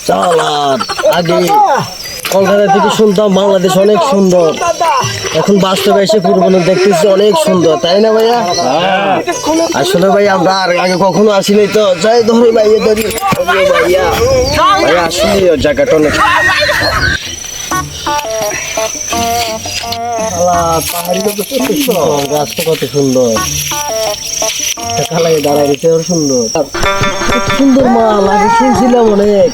চালান আগে কলকাতা থেকে শুনতাম বাংলাদেশ অনেক সুন্দর, এখন বাস্তবে এসে পূর্বনে দেখতেছি অনেক সুন্দর, তাই না ভাইয়া? আসলে ভাই আমরা আর আগে কখনো আসিনি তো, যাই ধরি ভাইয়া ধরি ভাইয়া ভাইয়া আসলে জায়গাটা অনেক গাছটা কত সুন্দর, কালাই দাঁড়ায় রয়েছে সুন্দর সুন্দর মাল। আগে শুনছিলাম অনেক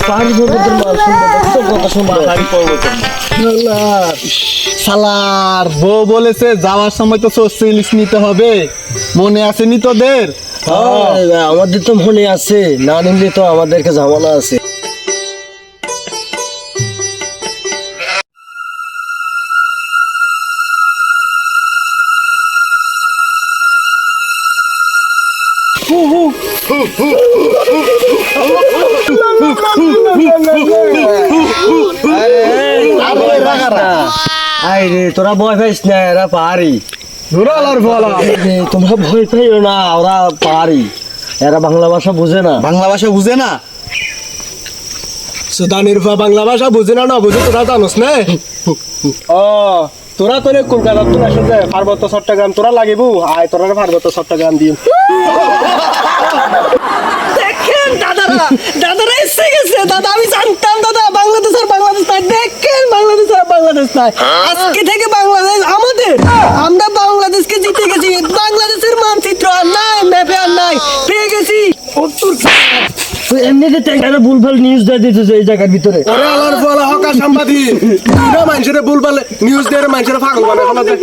পাহাড়ি পর্বতের মাল সুন্দর, দেখছো কত সুন্দর শালার বউ বলেছে যাওয়ার সময় তো সর্ষে ইলিশ নিতে হবে, মনে আসেনি তোদের? আমাদের তো মনে আছে, না নিলে তো আমাদেরকে ঝামেলা আছে। তোরা ভয় পাইস না, এরা পাহাড়ি। তোমরা ভয় পাইও না, ওরা পাহাড়ি, এরা বাংলা ভাষা বুঝে না। বাংলা ভাষা বুঝে না? সুদানির বাংলা ভাষা বুঝে না, না বুঝে তোরা জানোস না? ও তোরা তোরে কলকাতা তোর আসলে পার্বত্য চট্টগ্রাম তোরা লাগিব, আয় তোরা পার্বত্য চট্টগ্রাম দিম। দেখেন দাদারা দাদারা এসে গেছে, দাদা আমি জানতাম দাদা বাংলাদেশ আর বাংলাদেশ নাই, দেখেন বাংলাদেশ আর বাংলাদেশ নাই, আজকে থেকে বাংলাদেশ আমাদের, আমরা বাংলাদেশকে জিতে গেছি, বাংলাদেশের মানচিত্র আর নাই, ম্যাপে আর নাই, পেয়ে গেছি। এমনিতে ট্যাঙ্কারে ভুলভাল নিউজ দিয়ে দিতেছে এই জায়গার ভিতরে। ওরে আলার বলা হকা সাংবাদিক, না মানুষের ভুলভাল নিউজ দিয়ে মানুষের পাগল বানায় ফেলাতে।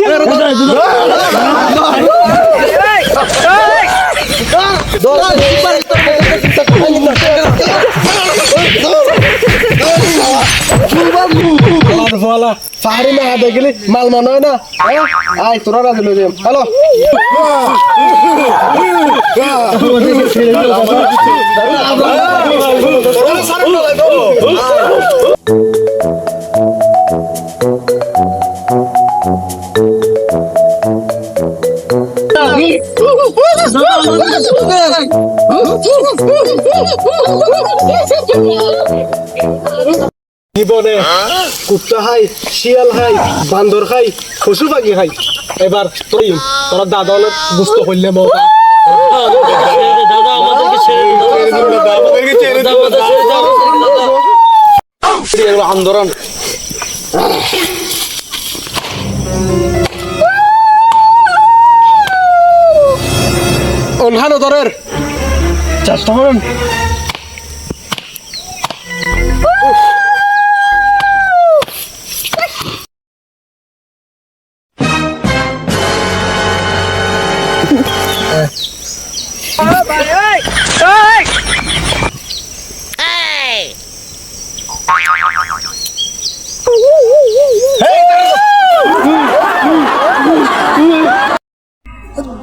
পাহাড়ি না হাতে গেলি মাল মনে হয় না, আয় তোরা রাজি লই যাম। হ্যালো জীবনে কুত্তা খাই, শিয়াল খাই, বান্দর খাই, পশু পাখি খাই, এবার তোরা দাদা অনেক গুস্ত করলে আন্দোলন অনহানো ধরের চেষ্টা করেন।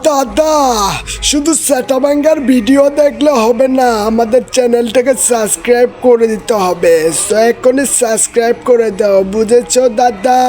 দাদা শুধু সেটাবাঙ্গার ভিডিও দেখলে হবে না, আমাদের চ্যানেলটাকে সাবস্ক্রাইব করে দিতে হবে। এখনই সাবস্ক্রাইব করে দাও, বুঝেছো দাদা?